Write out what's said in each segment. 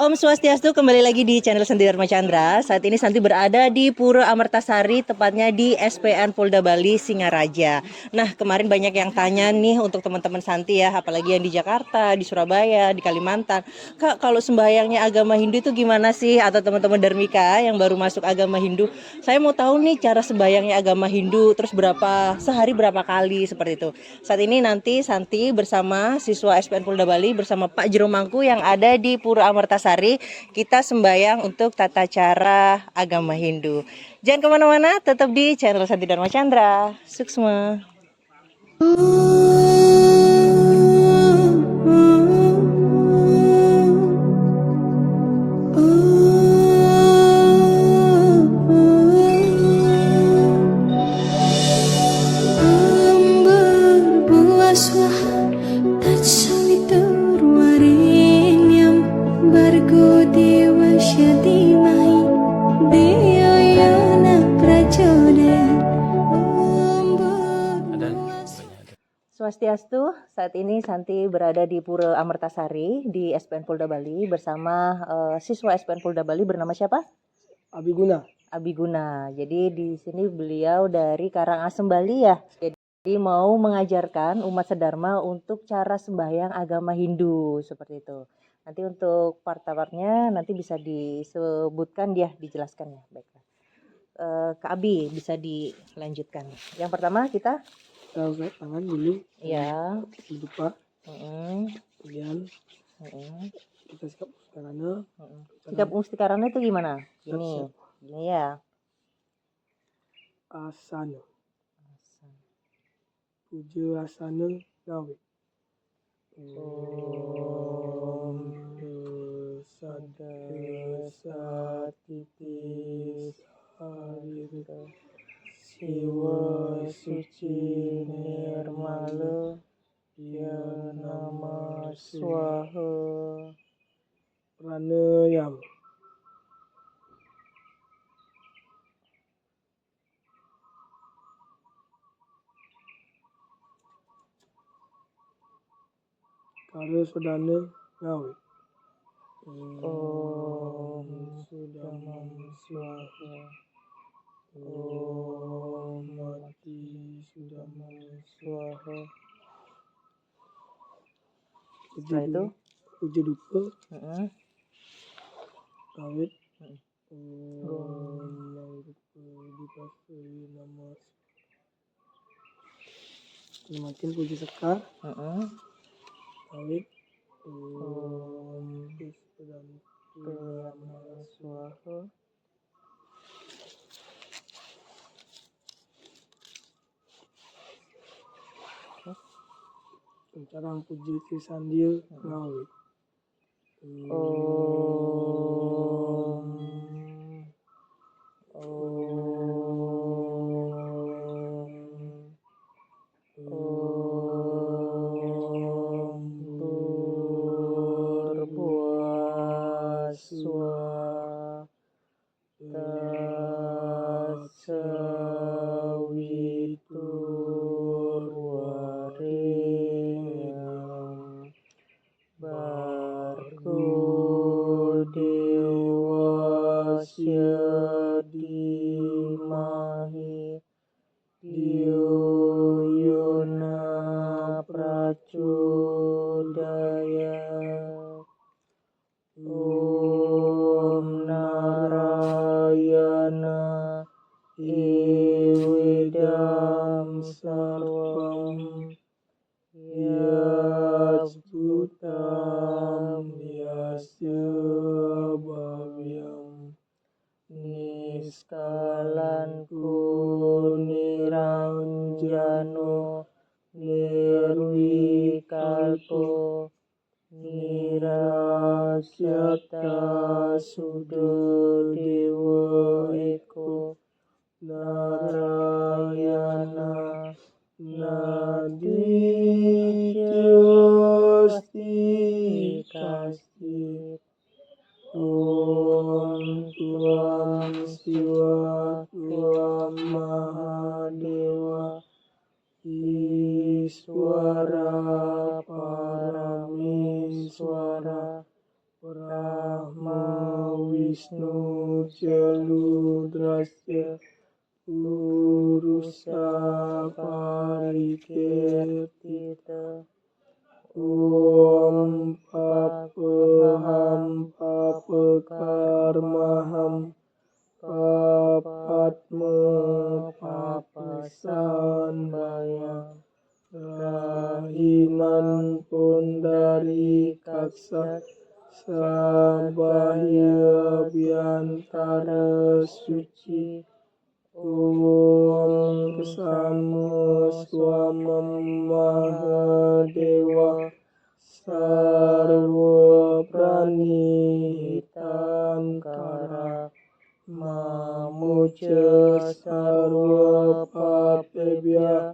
Om Swastiastu, kembali lagi di channel Santi Dharma Chandra. Saat ini Santi berada di Pura Amertasari, tepatnya di SPN Polda Bali Singaraja. Nah, kemarin banyak yang tanya nih untuk teman-teman Santi ya, apalagi yang di Jakarta, di Surabaya, di Kalimantan. Kak, kalau sembahyangnya agama Hindu itu gimana sih? Atau teman-teman Dharmika yang baru masuk agama Hindu, saya mau tahu nih cara sembahyangnya agama Hindu, terus sehari berapa kali seperti itu. Saat ini nanti Santi bersama siswa SPN Polda Bali bersama Pak Jero Mangku yang ada di Pura Amertasari, kita sembahyang untuk tata cara agama Hindu. Jangan kemana-mana, tetap di channel Santi Dharma Chandra. Suksma. Swastiastu, saat ini Santi berada di Pura Amertasari di SPN Polda Bali bersama siswa SPN Polda Bali bernama siapa? Abiguna. Abiguna. Jadi di sini beliau dari Karangasem Bali ya. Jadi mau mengajarkan umat sedharma untuk cara sembahyang agama Hindu seperti itu. Nanti untuk part-partnya nanti bisa disebutkan dia, dijelaskan ya. Baiklah. Kak Abi bisa dilanjutkan. Yang pertama kita Angkat tangan dulu. ya. Lupa. Mm-mm. Kemudian kita sikap muskarana. Sikap muskarana itu gimana? Gini ya. Asana. Puja asana gawe. Om Sadasatiti Sarita Siwa Suci Nirmala Ya Nama Swaha Pranayam. Karo Sodana Gawe. Om Sudamam Swaha. Om Mati Sudamam Swaha. Setelah itu puja dupa. Kawit. Om Mangrupa Dipasai Nama. Makin puja sekar. Kawit. Om Puspadampur Nama Swaha. Cara puji Trisandia Gawe. Berpuaswa Tasawiturwarenyam Bargudewasya Dimahi Dioyona Prachodaya. Om Narayana Evedam Sarvam Yastutam Yasya Bhavyam Niskalan Kuniranjano Nirvikalpo Nirasyata Sudadewa Eko Narayana Nadityosti Kastit. Om Tuam Siwa Tuam Mahadewa Iswara Parameswara Brahma Wisnu Celudrasya Purusa Parikirtita Om Papaham Papakarmaham Papatma Papasambayam Rahinan Pundari Kaksat Sabahya Biantara Suci Om Kesama Swamam Mahadewa Sarva Prani Hitankara Mamuca Sarva Papebhya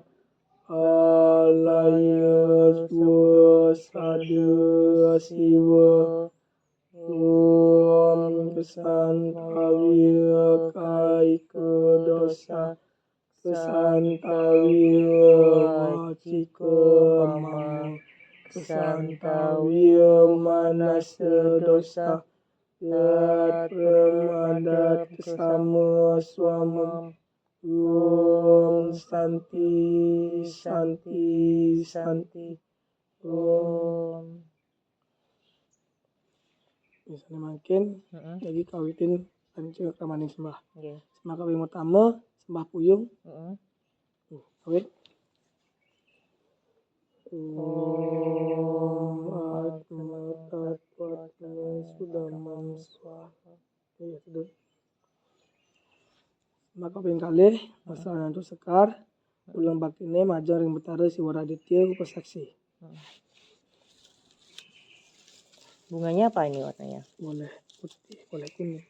Alaya Swasada Siva Om Kesantavya Kaika Dosa Kesantavya Wacika Mama Kesantavya Manasa Dosa Yat Pramadat Kesama Swamam Om Santi Santi Santi Om. Misalnya makin jadi kawitin lanjut ramaning sembah. Sembah kawin utama sembah puyung. Kawin. Om Atma Tatpatma Sudamam Swaha. Ya sudah. Sembah kawin kalih masalah untuk sekar ulang baktine majar yang betara Siwaraditya upasaksi. Bunganya apa ini warnanya? Boleh putih, boleh kuning.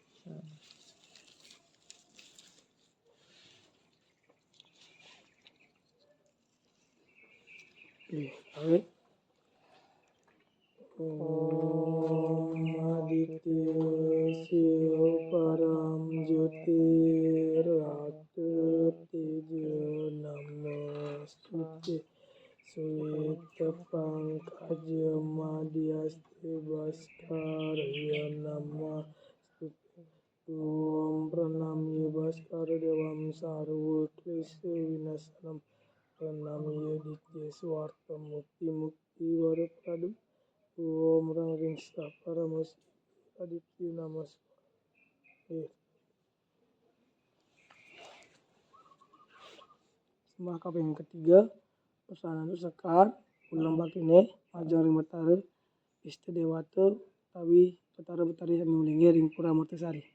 Kawin. Om Aditya Sivaparam Jyotirata Teja Namastuti Suita Pangkaja Madhyaste Bhaskarya Namastuti Om Pranamya Bhaskara Devam Sarva Klesha Vinasanam Pranamya Ditya Swarta Mukti Mukti Varapradu Om Rangringsa Paramas Aditya Namaskar. Sembah kaping ketiga Persana Sekar ulang bakine Majar Betara Ista Dewata Tawi Betara Betari Sani Mulinggi Ring Pura Murtasari.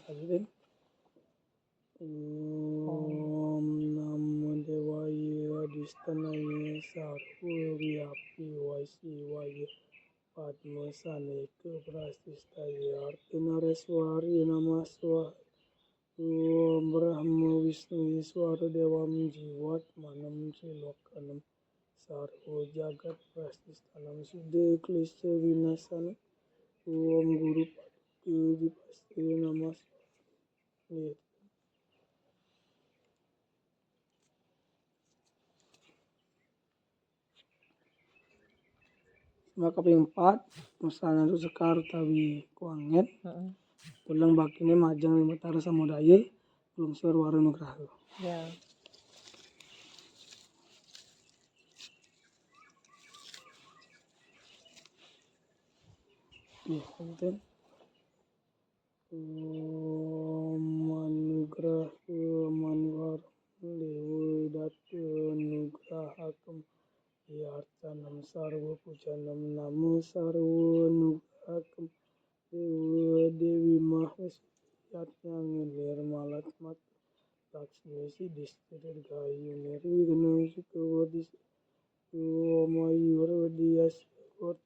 Hadirin. Om Namo Devaya Adhistanaya Sarva Vyapi Vaisivaya Padma Saneka Prastistaya Artanareswari Namaswaha Om Brahma Vishnu Iswara Devam Jivat Manam Trilokanam Sarva Jagat Prastistanam Suddha Klesha Vinasana Om Guru Paduka Dipastaya Namaskar. Sembah kaping 4 Persana Sekar Tawi Kuanget ulang bakine Majang Ring Betara Samudaya Lungsur Waranugraha. Ya. Punten. Om Anugraha Manwar Dewa Datu Nugrahakam Yartanam Sarva Pujanam Namo Sarva Nugrahakam Dewa Dewi Maheswari Yatnyang Nirmalatmat Lakshmi Siddhistha Dirgayu Nirvigna Sukhavadis Om Ayurvadiyasya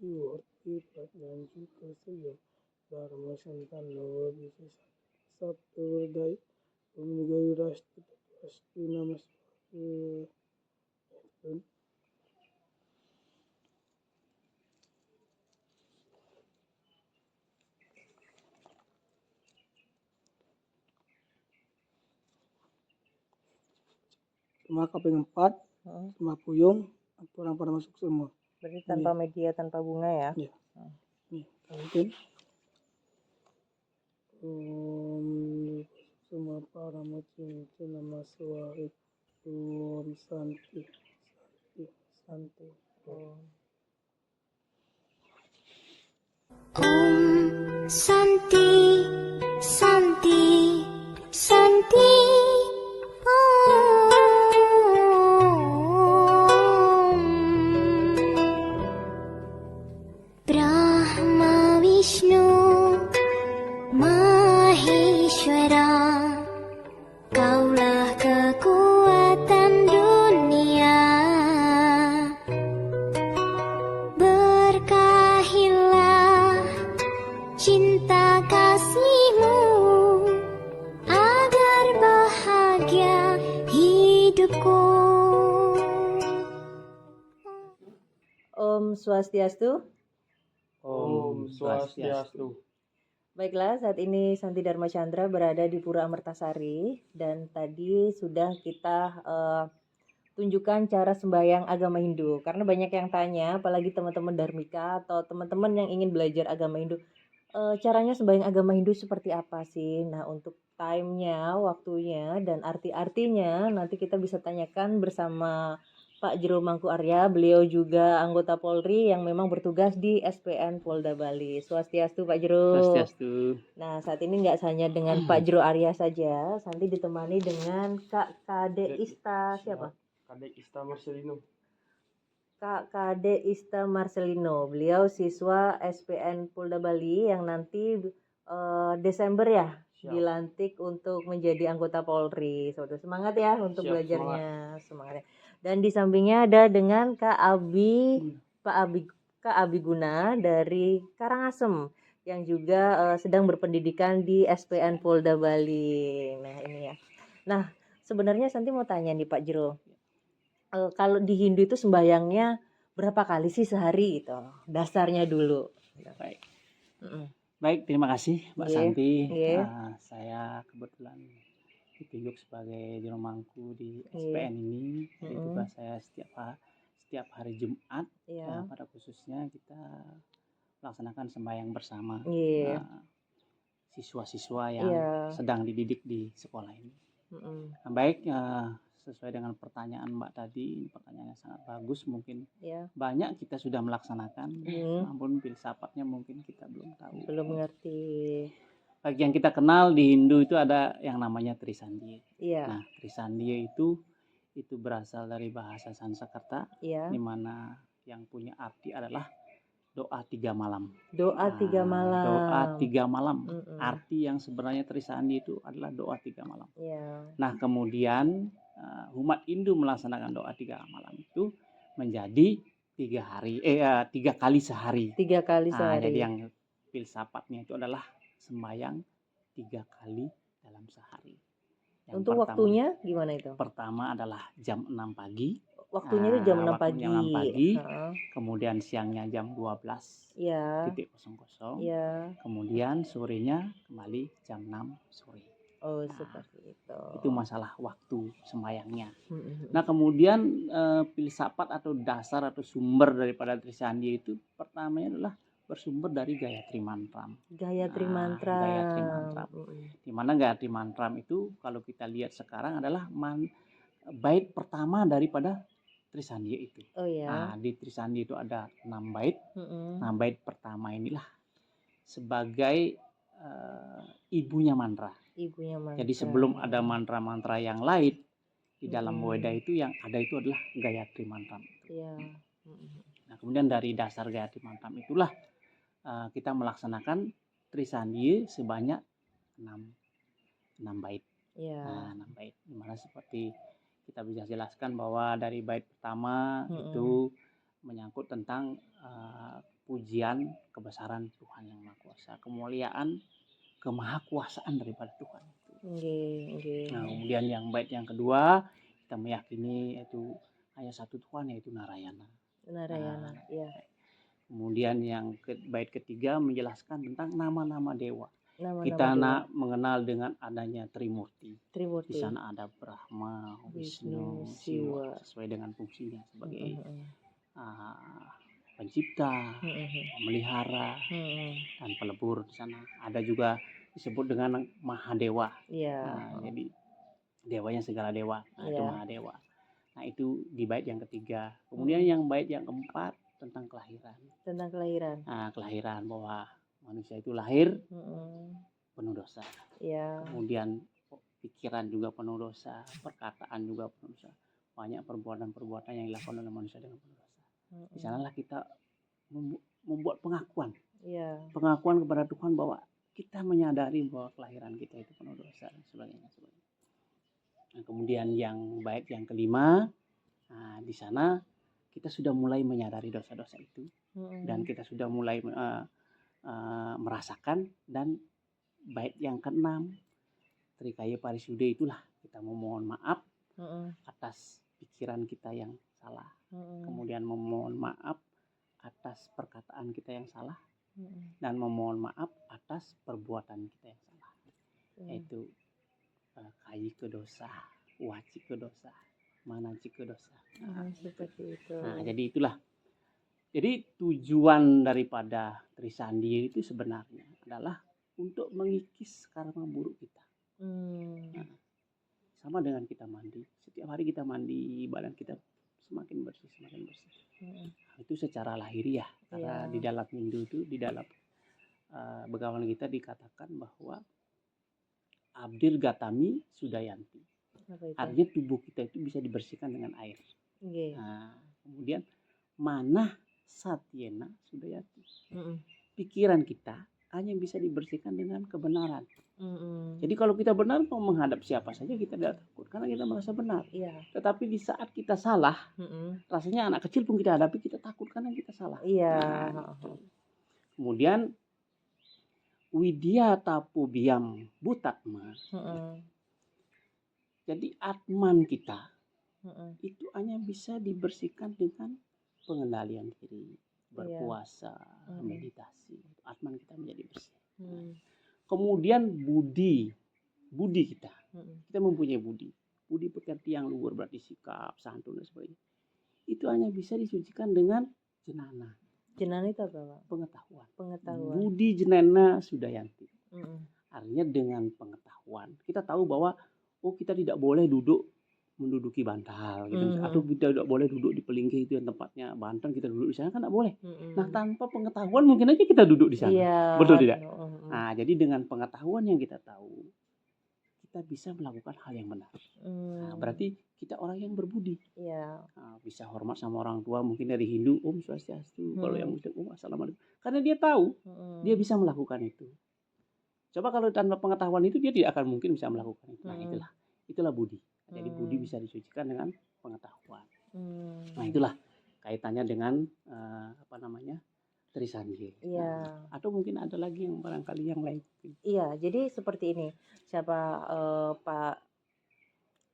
Yorti Pratnyanju Kesayam Dharma Santan Navadisa Sabta Vardai Om Nigayu Rashti Pasti Namaskar. Semua kaping 4, Hmm. semua puyung, orang pada masuk semua. Berarti tanpa media, tanpa bunga ya. Ya. Nih, mungkin. Semua para macam nama suahib. Om Santi. Santi. Om Santi, Santi, Santi. Om Brahma Vishnu Maheshwara, Kaulah kekuatan dunia. Berkahilah cinta kasihmu agar bahagia hidupku. Om Swastiastu. Om Swastiastu. Baiklah, saat ini Santi Dharma Chandra berada di Pura Amertasari dan tadi sudah kita tunjukkan cara sembahyang agama Hindu. Karena banyak yang tanya, apalagi teman-teman Dharmika atau teman-teman yang ingin belajar agama Hindu, caranya sembahyang agama Hindu seperti apa sih? Nah, untuk time-nya, waktunya, dan arti-artinya nanti kita bisa tanyakan bersama Pak Jero Mangku Arya. Beliau juga anggota Polri yang memang bertugas di SPN Polda Bali. Swastiastu Pak Jero. Swastiastu. Nah, saat ini nggak hanya dengan Pak Jero Arya saja, Santi ditemani dengan Kak Kade Ista siapa? Kadek Ista Marcelino. Kak Kade Ista Marcelino. Beliau siswa SPN Polda Bali yang nanti Desember ya dilantik untuk menjadi anggota Polri. Semangat ya untuk Siap, belajarnya. Semangat ya. Dan di sampingnya ada dengan Kak Abi, Kak Abi Guna dari Karangasem yang juga sedang berpendidikan di SPN Polda Bali. Nah, ini ya. Nah, sebenarnya Santi mau tanya nih Pak Jero. Kalau di Hindu itu sembayangnya berapa kali sih sehari gitu? Dasarnya dulu. Baik. Mm-mm. Baik, terima kasih Mbak Iya, Santi. iya. Saya kebetulan ditunjuk sebagai juru mangku di Iya. SPN ini. Jadi Mm-mm. tugas saya setiap hari Jumat, Iya. pada khususnya kita melaksanakan sembahyang bersama Iya. siswa-siswa yang Iya. sedang dididik di sekolah ini. Mm-mm. Nah, baik, sesuai dengan pertanyaan Mbak tadi, ini pertanyaan yang sangat bagus. Mungkin Iya. banyak kita sudah melaksanakan, namun filsafatnya mungkin kita belum tahu. Belum mengerti. Bagi yang kita kenal di Hindu itu ada yang namanya Trisandhya. Iya. Nah, Trisandhya itu berasal dari bahasa Sanskerta, Iya. di mana yang punya arti adalah doa 3 malam. Doa 3 malam. Doa 3 malam. Mm-mm. Arti yang sebenarnya Trisandhya itu adalah doa 3 malam. Iya. Nah, kemudian umat Hindu melaksanakan doa 3 malam itu menjadi 3 kali sehari. 3 kali sehari. Jadi yang filsafatnya itu adalah sembahyang 3 kali dalam sehari. Yang Untuk pertama, waktunya gimana itu? Pertama adalah jam 6 pagi. Waktunya itu jam 6 waktunya pagi. 6 pagi. Heeh. Kemudian siangnya jam 12. Iya. Iya. Kemudian sorenya kembali jam 6 sore. Oh, seperti itu. Itu masalah waktu sembayangnya. Mm-mm. Nah, kemudian filsafat atau dasar atau sumber daripada Trisandhya itu pertamanya adalah bersumber dari Gayatri Mantram. Gayatri Mantra. Gayatri Mantram. Di mana Gayatri Mantram itu kalau kita lihat sekarang adalah bait pertama daripada Trisandhya itu. Oh ya. Nah, di Trisandhya itu ada 6 bait. Nah, bait pertama inilah sebagai ibunya mantra. Ibunya mantra. Jadi sebelum ada mantra-mantra yang lain di dalam Weda itu yang ada itu adalah Gayatri Mantram. Iya. Nah, kemudian dari dasar Gayatri Mantram itulah kita melaksanakan Trisandhya sebanyak 6 bait. Iya. Nah, 6 bait. Dimana seperti kita bisa jelaskan bahwa dari bait pertama itu menyangkut tentang pujian kebesaran Tuhan yang Maha Kuasa, kemuliaan kemahakuasaan daripada Tuhan. Nah, kemudian yang bait yang kedua kita meyakini itu hanya satu Tuhan, yaitu Narayana. Iya. Kemudian yang bait ketiga menjelaskan tentang nama-nama dewa. Nama-nama dewa. mengenal dengan adanya Trimurti. Di Trimurti. sana ada Brahma, Wisnu, Wisnu, Siwa. Siwa sesuai dengan fungsinya sebagai Mm-mm. pencipta, Mm-mm. memelihara, Mm-mm. dan pelebur. Di sana ada juga disebut dengan Mahadewa. Iya. Jadi dewanya segala dewa. Itu Iya. Mahadewa. Nah, itu di bait yang ketiga. Kemudian yang bait yang keempat tentang kelahiran. Tentang kelahiran. Nah, kelahiran bahwa manusia itu lahir Mm-mm. penuh dosa. Iya. Kemudian pikiran juga penuh dosa, perkataan juga penuh dosa. Banyak perbuatan-perbuatan yang dilakukan oleh manusia dengan penuh dosa. Di sanalah kita membuat pengakuan. Iya. Pengakuan kepada Tuhan bahwa kita menyadari bahwa kelahiran kita itu penuh dosa dan sebagainya. Nah, kemudian yang bait yang kelima, di sana kita sudah mulai menyadari dosa-dosa itu. Dan kita sudah mulai merasakan. Dan bait yang keenam, Trikaya Parisude, itulah kita memohon maaf atas pikiran kita yang salah. Kemudian memohon maaf atas perkataan kita yang salah. Dan memohon maaf atas perbuatan kita yang salah. Yaitu kayi ke dosa, waci ke dosa, manaci ke dosa. Seperti itu. Nah, jadi itulah. Jadi tujuan daripada Trisandi itu sebenarnya adalah untuk mengikis karma buruk kita. Nah, sama dengan kita mandi. Setiap hari kita mandi, badan kita semakin bersih, semakin bersih. Itu secara lahiriah. Karena di dalam Hindu itu, di dalam begawan kita dikatakan bahwa Abdir Gatami Sudayanti. Artinya tubuh kita itu bisa dibersihkan dengan air. Nah, kemudian Manah Satyena Sudayati. Pikiran kita hanya bisa dibersihkan dengan kebenaran. Jadi kalau kita benar mau menghadap siapa saja kita tidak takut karena kita merasa benar. Tetapi di saat kita salah, rasanya anak kecil pun kita hadapi kita takut karena kita salah. Nah, gitu. Kemudian Widya Tapu Biam Butatma. Jadi atman kita itu hanya bisa dibersihkan dengan pengendalian diri, berpuasa, meditasi. Atman kita menjadi bersih. Kemudian budi kita. Kita mempunyai budi. Budi pekerti yang luhur berarti sikap, santun dan sebagainya. Itu hanya bisa disucikan dengan jenana. Jenana itu apa, Pak? Pengetahuan. Budi Jenana Sudayanti. Artinya dengan pengetahuan. Kita tahu bahwa kita tidak boleh menduduki bantal gitu. Atau kita tidak boleh duduk di Pelingkih itu yang tempatnya Banten, kita duduk di sana kan tidak boleh. Nah, tanpa pengetahuan mungkin aja kita duduk di sana. Betul tidak? Nah, jadi dengan pengetahuan yang kita tahu, kita bisa melakukan hal yang benar. Nah, berarti kita orang yang berbudi. Nah, bisa hormat sama orang tua, mungkin dari Hindu Om Swastiastu, kalau yang Muslim Assalamualaikum. Karena dia tahu, dia bisa melakukan itu. Coba kalau tanpa pengetahuan itu dia tidak akan mungkin bisa melakukan itu. Nah, itulah budi. Jadi budi bisa disucikan dengan pengetahuan. Nah, itulah kaitannya dengan Trisandi. Atau mungkin ada lagi yang barangkali yang lain. Iya, jadi seperti ini. Siapa Pak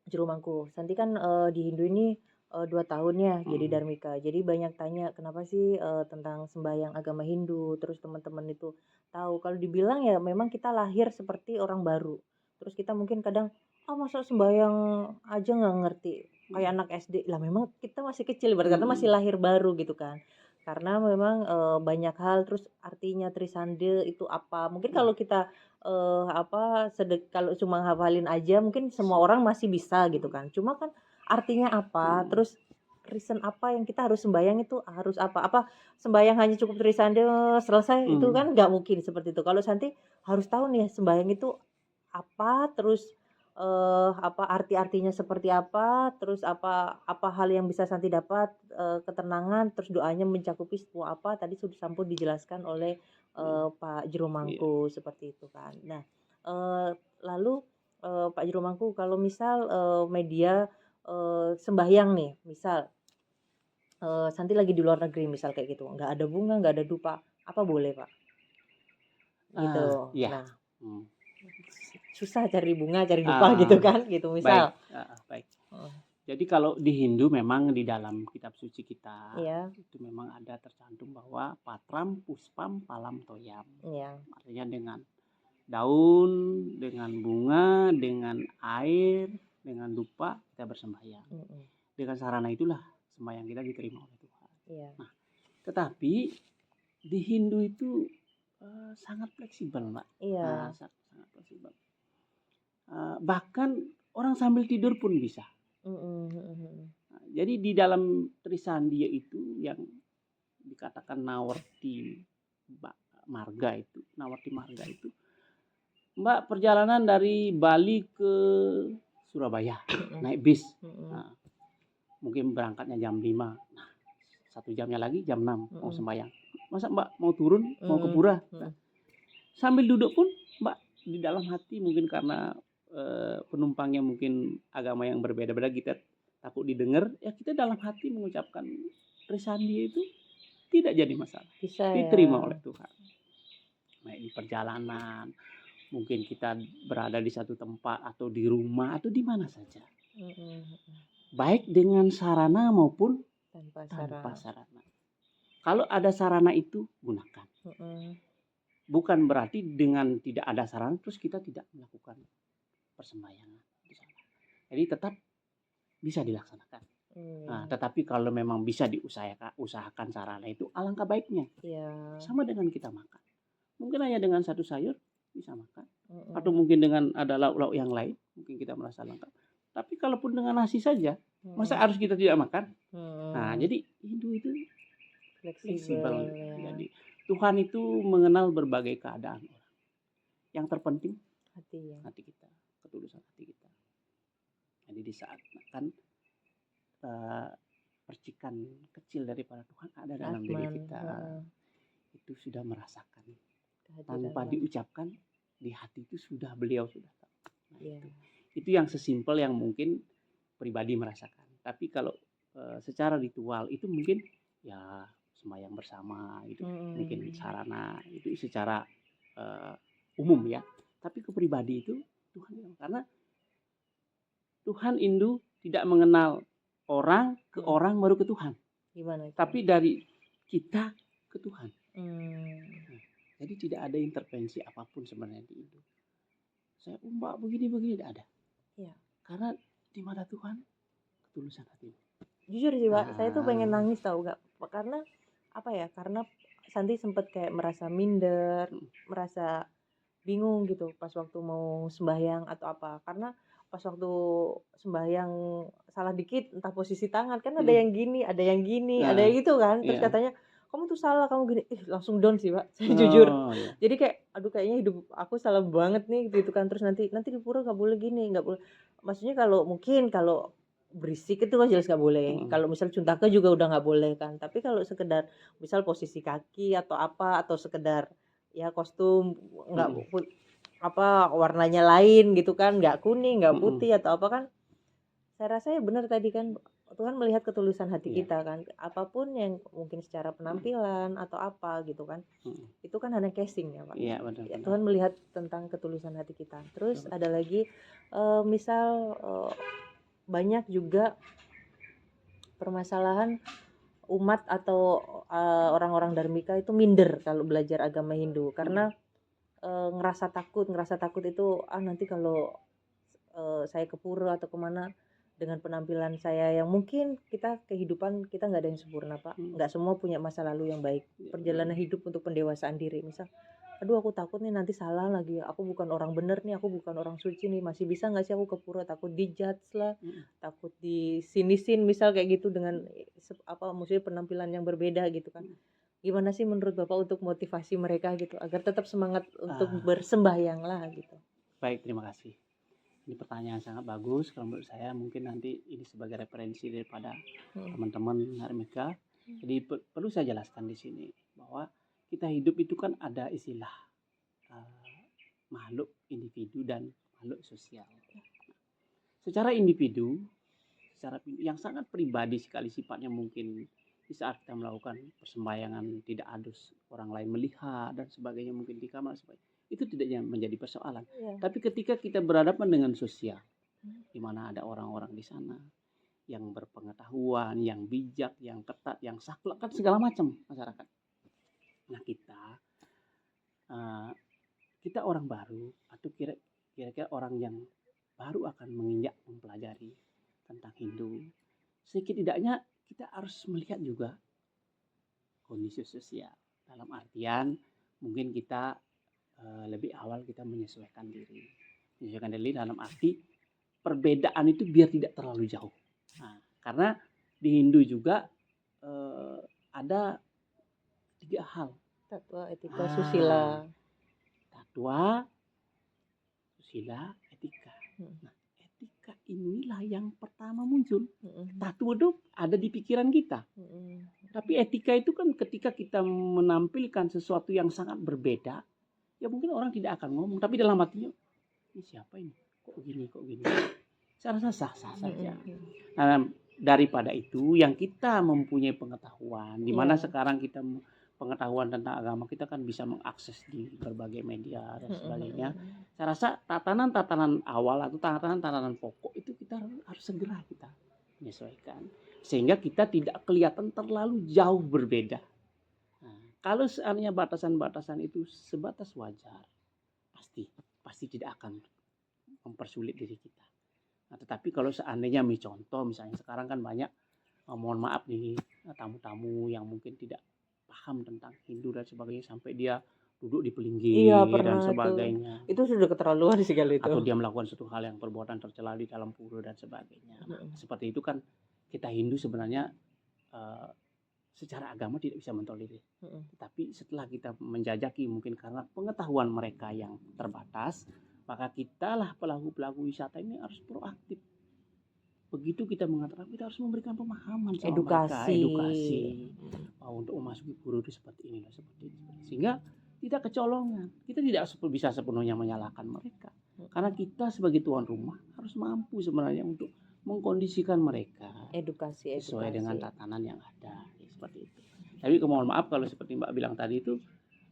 Jurumangku? Santi kan di Hindu ini 2 tahun ya jadi Dharmika. Jadi banyak tanya kenapa sih tentang sembahyang agama Hindu. Terus teman-teman itu tahu kalau dibilang ya memang kita lahir seperti orang baru. Terus kita mungkin kadang masa sembahyang aja nggak ngerti kayak anak SD lah, memang kita masih kecil berarti masih lahir baru gitu kan, karena memang banyak hal. Terus artinya Trisande itu apa, mungkin kalau kita kalau cuma hafalin aja mungkin semua orang masih bisa gitu kan, cuma kan artinya apa, terus reason apa yang kita harus sembahyang itu harus apa sembahyang hanya cukup Trisande selesai itu kan nggak mungkin seperti itu. Kalau Santi harus tahu nih sembahyang itu apa, terus arti-artinya seperti apa, terus apa hal yang bisa Santi dapat, ketenangan, terus doanya mencakupi semua apa tadi sudah sampun dijelaskan oleh Pak Jurumangku seperti itu kan. Nah, lalu Pak Jurumangku kalau misal media sembahyang nih, misal Santi lagi di luar negeri misal kayak gitu, nggak ada bunga, nggak ada dupa, apa boleh Pak? Gitu. Nah, susah cari bunga, cari dupa gitu kan, gitu misal. Baik. Jadi kalau di Hindu memang di dalam kitab suci kita itu memang ada tercantum bahwa patram puspam palam toyam. Artinya dengan daun, dengan bunga, dengan air, dengan dupa kita bersembahyang. Dengan sarana itulah sembahyang kita diterima oleh Tuhan. Iya. Nah, tetapi di Hindu itu sangat fleksibel, Mbak. Iya. Sangat fleksibel. Bahkan orang sambil tidur pun bisa. Nah, jadi di dalam Trisandia itu yang dikatakan Nawarti Marga itu, Mbak, perjalanan dari Bali ke Surabaya naik bis. Nah, mungkin berangkatnya jam 5. Nah, 1 jamnya lagi jam 6 mau sembahyang. Masa Mbak mau turun, mau ke pura? Nah, sambil duduk pun Mbak di dalam hati mungkin karena penumpangnya mungkin agama yang berbeda-beda, kita takut didengar, ya kita dalam hati mengucapkan Trisandi itu tidak jadi masalah. Bisa Diterima ya. oleh Tuhan. Nah, di perjalanan, mungkin kita berada di satu tempat atau di rumah atau di mana saja. Baik dengan sarana maupun tanpa sarana. Kalau ada sarana itu gunakan. Bukan berarti dengan tidak ada sarana terus kita tidak melakukan persembahyangan di sana. Jadi tetap bisa dilaksanakan. Nah, tetapi kalau memang bisa usahakan sarana itu alangkah baiknya. Iya. Sama dengan kita makan. Mungkin hanya dengan satu sayur bisa makan. Atau mungkin dengan ada lauk-lauk yang lain mungkin kita merasa lengkap. Tapi kalaupun dengan nasi saja, masa harus kita tidak makan? Nah, jadi Hindu itu fleksibel. Ya. Jadi Tuhan itu mengenal berbagai keadaan orang. Yang terpenting hati kita, ketulusan hati kita. Jadi di saat makan percikan kecil daripada Tuhan ada dalam diri kita. Itu sudah merasakan. Tanpa diucapkan di hati itu beliau sudah tahu. Nah, itu yang sesimpel yang mungkin pribadi merasakan. Tapi kalau secara ritual itu mungkin ya sembahyang bersama itu mungkin sarana itu secara umum ya. Tapi ke pribadi itu Tuhan, karena Tuhan Hindu tidak mengenal orang ke orang baru ke Tuhan. Gimana itu? Tapi dari kita ke Tuhan. Nah, jadi tidak ada intervensi apapun sebenarnya di Hindu. Saya Mbak begini tidak ada. Iya. Karena di mata Tuhan ketulusan hati. Jujur sih Pak, saya tuh pengen nangis tahu nggak? Karena apa ya? Karena Santi sempat kayak merasa minder, merasa bingung gitu pas waktu mau sembahyang atau apa. Karena pas waktu sembahyang salah dikit, entah posisi tangan kan ada yang gini, ada yang gini, ada yang gitu kan. Terus katanya kamu tuh salah, kamu gini, langsung down sih Pak, saya jujur. Iya. Jadi kayak, aduh kayaknya hidup aku salah banget nih gitu kan. Terus nanti di pura nggak boleh gini, nggak boleh. Maksudnya kalau berisik itu kan jelas nggak boleh. Kalau misal cuntake juga udah nggak boleh kan. Tapi kalau sekedar misal posisi kaki atau apa atau sekedar ya kostum nggak apa warnanya lain gitu kan, nggak kuning, nggak putih atau apa kan. Saya rasa ya benar tadi kan Tuhan melihat ketulusan hati kita kan, apapun yang mungkin secara penampilan atau apa gitu kan, itu kan hanya casing ya Pak. Iya benar. Ya, Tuhan melihat tentang ketulusan hati kita. Terus ada lagi misal banyak juga permasalahan umat atau orang-orang Dharmika itu minder kalau belajar agama Hindu karena ngerasa takut itu nanti kalau saya ke pura atau kemana dengan penampilan saya yang mungkin kehidupan kita nggak ada yang sempurna Pak, nggak semua punya masa lalu yang baik, perjalanan hidup untuk pendewasaan diri. Misal aduh aku takut nih nanti salah lagi, aku bukan orang bener nih, aku bukan orang suci nih, masih bisa nggak sih aku ke pura, takut dijudge lah, takut disinisin misal kayak gitu dengan maksudnya penampilan yang berbeda gitu kan. Gimana sih menurut Bapak untuk motivasi mereka gitu agar tetap semangat untuk bersembahyang lah gitu. Baik, terima kasih. Ini pertanyaan sangat bagus. Kalau menurut saya mungkin nanti ini sebagai referensi daripada teman-teman Dharmika. Jadi perlu saya jelaskan di sini bahwa kita hidup itu kan ada istilah makhluk individu dan makhluk sosial. Secara individu yang sangat pribadi sekali sifatnya, mungkin di saat kita melakukan persembahyangan tidak adus orang lain melihat dan sebagainya, mungkin di kamar itu tidak menjadi persoalan. Tapi ketika kita berhadapan dengan sosial, di mana ada orang-orang di sana yang berpengetahuan, yang bijak, yang ketat, yang saklek, kan segala macam masyarakat. Nah kita kita orang baru atau kira-kira orang yang baru akan menginjak mempelajari tentang Hindu, setidaknya kita harus melihat juga kondisi sosial. Dalam artian mungkin kita lebih awal kita menyesuaikan diri. Menyesuaikan diri dalam arti perbedaan itu biar tidak terlalu jauh. Nah, karena di Hindu juga ada 3 hal. Tatwa, etika, Ah. susila. Tatwa, susila, etika. Hmm. Nah, etika inilah yang pertama muncul. Mm-mm. Tatwa itu ada di pikiran kita. Mm-mm. Tapi etika itu kan ketika kita menampilkan sesuatu yang sangat berbeda, ya mungkin orang tidak akan ngomong. Tapi dalam hatinya, ini siapa ini? Kok gini, kok gini? Saya rasa sah-sah saja. Mm-mm. Nah, daripada itu, yang kita mempunyai pengetahuan, di mana Iya. sekarang kita pengetahuan tentang agama kita kan bisa mengakses di berbagai media dan sebagainya. Saya rasa tatanan-tatanan awal atau tatanan-tatanan pokok itu kita harus segera kita menyesuaikan, sehingga kita tidak kelihatan terlalu jauh berbeda. Nah, kalau seandainya batasan-batasan itu sebatas wajar, pasti tidak akan mempersulit diri kita. Nah, tetapi kalau seandainya contoh misalnya sekarang kan banyak, mohon maaf nih, tamu-tamu yang mungkin tidak paham tentang Hindu dan sebagainya sampai dia duduk di pelinggir Iya, pernah dan itu. sebagainya. Itu sudah keterlaluan sekali itu. Atau dia melakukan suatu hal yang perbuatan tercela di dalam pura dan sebagainya. Nah, seperti itu kan kita Hindu sebenarnya secara agama tidak bisa mentolerir. Tapi setelah kita menjajaki mungkin karena pengetahuan mereka yang terbatas, maka kitalah pelaku-pelaku wisata ini harus proaktif. Begitu kita mengatakan, kita harus memberikan pemahaman sama mereka, edukasi untuk memasuki guru itu seperti ini, seperti ini, sehingga tidak kecolongan. Kita tidak bisa sepenuhnya menyalahkan mereka, karena kita sebagai tuan rumah harus mampu sebenarnya untuk mengkondisikan mereka Edukasi. sesuai dengan tatanan yang ada, seperti itu. Tapi mohon maaf kalau seperti Mbak bilang tadi itu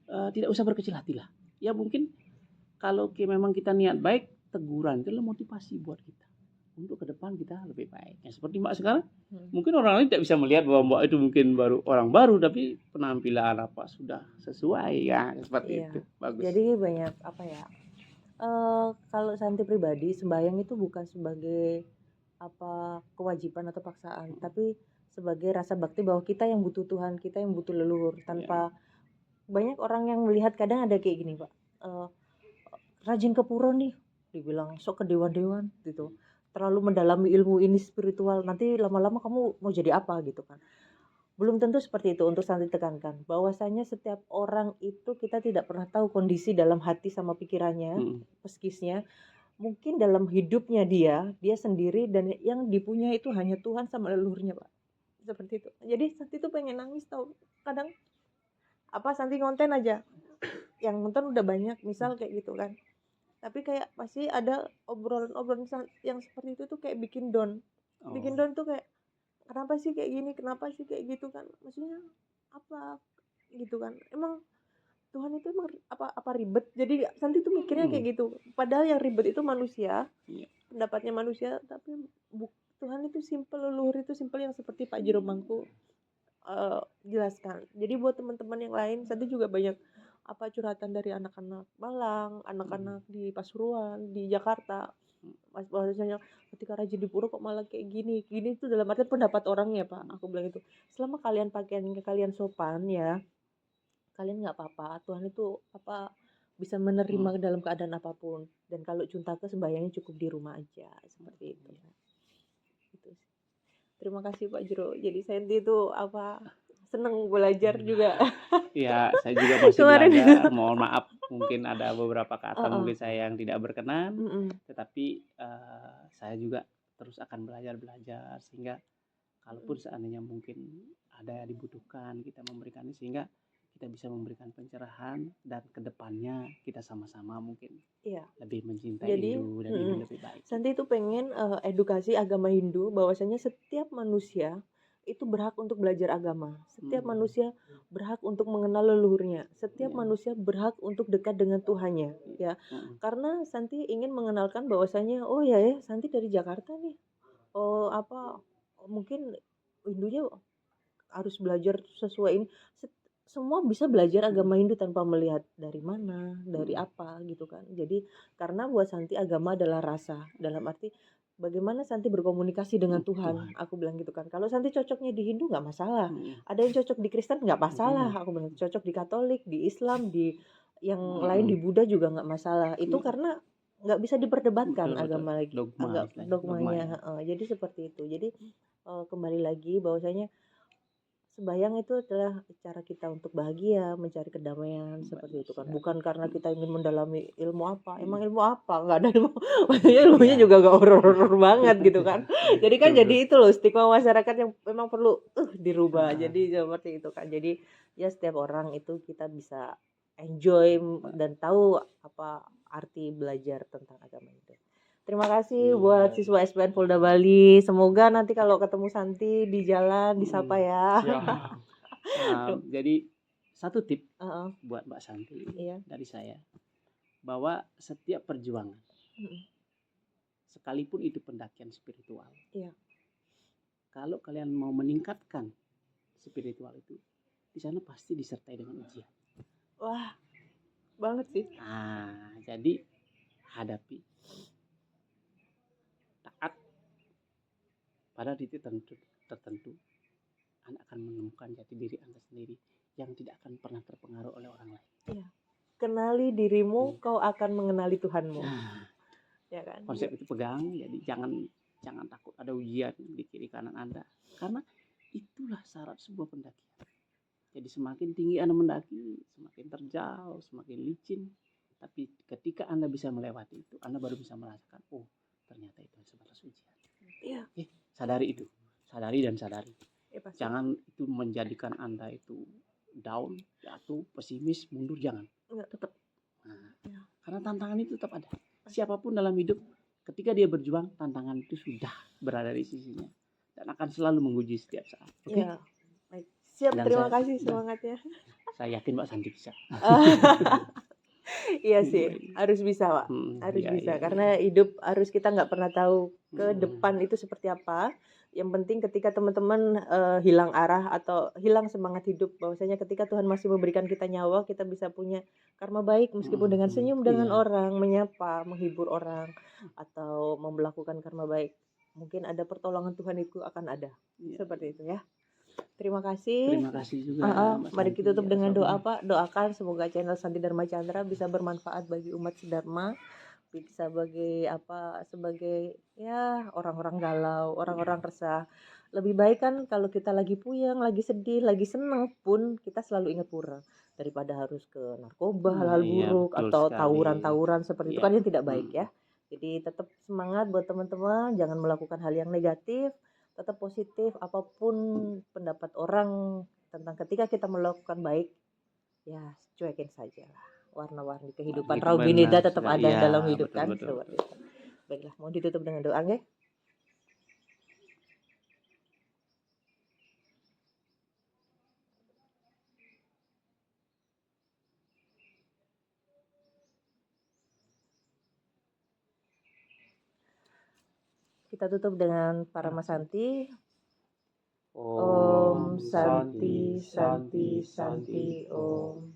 tidak usah berkecil hati lah. Ya mungkin kalau memang kita niat baik, teguran itu adalah motivasi buat kita untuk ke depan kita lebih baik. Ya, seperti Mbak sekarang, mungkin orang lain tidak bisa melihat bahwa Mbak itu mungkin orang baru, tapi penampilan apa sudah sesuai ya, seperti itu. Bagus. Jadi banyak apa ya? Kalau Santi pribadi, sembahyang itu bukan sebagai apa kewajiban atau paksaan, tapi sebagai rasa bakti bahwa kita yang butuh Tuhan, kita yang butuh leluhur. Tanpa banyak orang yang melihat, kadang ada kayak gini Pak, rajin ke pura nih, dibilang sok ke dewan-dewan gitu. Terlalu mendalami ilmu ini spiritual, nanti lama-lama kamu mau jadi apa gitu kan. Belum tentu seperti itu. Untuk Santi tekankan bahwasanya setiap orang itu kita tidak pernah tahu kondisi dalam hati sama pikirannya, psikisnya. Mungkin dalam hidupnya dia sendiri, dan yang dipunya itu hanya Tuhan sama leluhurnya Pak. Seperti itu. Jadi Santi tuh pengen nangis tahu. Kadang Santi ngonten aja, yang nonton udah banyak misal kayak gitu kan. Tapi kayak pasti ada obrolan-obrolan yang seperti itu tuh kayak bikin down. Bikin down tuh kayak, kenapa sih kayak gini, kenapa sih kayak gitu kan. Maksudnya apa gitu kan. Emang Tuhan itu emang apa ribet. Jadi Santi tuh mikirnya kayak gitu. Padahal yang ribet itu manusia, pendapatnya manusia. Tapi Tuhan itu simple, leluhur itu simple, yang seperti Pak Jero Mangku jelaskan. Jadi buat teman-teman yang lain, Santi juga banyak curhatan dari anak-anak Malang, anak-anak di Pasuruan, di Jakarta. Mas bahwasanya ketika rajin di pura kok malah kayak gini itu dalam arti pendapat orangnya Pak. Aku bilang itu, selama kalian pakaiannya kalian sopan ya, kalian nggak apa-apa. Tuhan itu bisa menerima dalam keadaan apapun. Dan kalau Cuntake sembahyangnya cukup di rumah aja, seperti itu. Gitu. Terima kasih Pak Jero. Jadi Santi itu seneng belajar juga. Ya, saya juga masih belajar. Mohon maaf, mungkin ada beberapa kata mungkin saya yang tidak berkenan, tetapi saya juga terus akan belajar sehingga kalaupun seandainya mungkin ada yang dibutuhkan, kita memberikannya sehingga kita bisa memberikan pencerahan, dan kedepannya kita sama-sama mungkin lebih mencintai Hindu dan Hindu lebih baik. Santi itu pengen edukasi agama Hindu, bahwasanya setiap manusia itu berhak untuk belajar agama. Setiap manusia berhak untuk mengenal leluhurnya. Setiap manusia berhak untuk dekat dengan Tuhannya, ya. Karena Santi ingin mengenalkan bahwasanya Santi dari Jakarta nih. Mungkin Hindunya harus belajar sesuai ini. semua bisa belajar agama Hindu tanpa melihat dari mana, dari apa gitu kan. Jadi karena buat Santi agama adalah rasa, dalam arti bagaimana Santi berkomunikasi dengan Tuhan. Aku bilang gitu kan. Kalau Santi cocoknya di Hindu nggak masalah. Ada yang cocok di Kristen nggak masalah. Aku bilang cocok di Katolik, di Islam, di yang lain di Buddha juga nggak masalah. Itu karena nggak bisa diperdebatkan Betul, betul. agama lagi, Dogma agak istilahnya, dogmanya. dogma ya. Heeh. Jadi seperti itu. Jadi kembali lagi bahwasanya sembahyang itu adalah cara kita untuk bahagia, mencari kedamaian seperti itu kan. Bukan karena kita ingin mendalami ilmu apa. Emang ilmu apa? Nggak ada ilmu. Maksudnya ilmunya Iya. juga nggak horor-horor banget gitu kan. Jadi kan Betul, jadi itu loh stigma masyarakat yang memang perlu dirubah. Ah. Jadi seperti itu kan. Jadi ya setiap orang itu kita bisa enjoy dan tahu apa arti belajar tentang agama itu. Terima kasih buat siswa SPN Polda Bali. Semoga nanti kalau ketemu Santi di jalan disapa ya. Siap. Jadi satu tip Heeh, buat Mbak Santi iya. dari saya, bahwa setiap perjuangan, Mm-mm. sekalipun itu pendakian spiritual, Iya. kalau kalian mau meningkatkan spiritual itu, di sana pasti disertai dengan ujian. Wah, banget sih. Nah, jadi hadapi, taat pada titik tertentu, Anda akan menemukan jati diri Anda sendiri yang tidak akan pernah terpengaruh oleh orang lain. Iya. Kenali dirimu, kau akan mengenali Tuhanmu. Nah, Ya kan? konsep itu pegang, jadi jangan takut ada ujian di kiri kanan Anda, karena itulah syarat sebuah pendakian. Jadi semakin tinggi Anda mendaki, semakin terjal, semakin licin, tapi ketika Anda bisa melewati itu, Anda baru bisa merasakan, oh ternyata itu sebatas ujian. Iya. Sadari itu, sadari dan sadari. Ya, pasti. Jangan itu menjadikan Anda itu down, jatuh, pesimis, mundur, jangan. Enggak, tetap. Nah, Ya. karena tantangan itu tetap ada. Siapapun dalam hidup, ketika dia berjuang, tantangan itu sudah berada di sisinya dan akan selalu menguji setiap saat. Oke? Ya. Baik. Siap, Dan terima saya- kasih semangatnya. Saya yakin Mbak Santi bisa. Iya sih, harus bisa, Pak. Harus Iya, bisa iya, karena hidup harus kita nggak pernah tahu ke Hmm. depan itu seperti apa. Yang penting ketika teman-teman hilang arah atau hilang semangat hidup, bahwasanya ketika Tuhan masih memberikan kita nyawa, kita bisa punya karma baik meskipun dengan senyum dengan Iya. orang, menyapa, menghibur orang atau melakukan karma baik. Mungkin ada pertolongan Tuhan itu akan ada. Iya. Seperti itu ya. Terima kasih. Terima kasih juga. Mbak Mari Santi, kita tutup dengan atas doa, waktunya. Pak. Doakan semoga channel Santi Dharma Chandra bisa bermanfaat bagi umat sedharma, bisa sebagai ya orang-orang galau, orang-orang resah. Lebih baik kan kalau kita lagi puyeng, lagi sedih, lagi seneng pun kita selalu ingat pura daripada harus ke narkoba, hal-hal Iya, buruk betul atau sekali. tawuran-tawuran seperti itu Iya. kan yang tidak baik ya. Jadi tetap semangat buat teman-teman, jangan melakukan hal yang negatif, tetap positif apapun pendapat orang tentang ketika kita melakukan baik, ya cuekin saja lah. Warna-warni kehidupan Itu Raubinida benar tetap sekali. ada Ya, dalam hidup betul, kan betul. seperti itu. Baiklah, mau ditutup dengan doa nggih? Kita tutup dengan Paramasanti. Om Santi Santi Santi Om.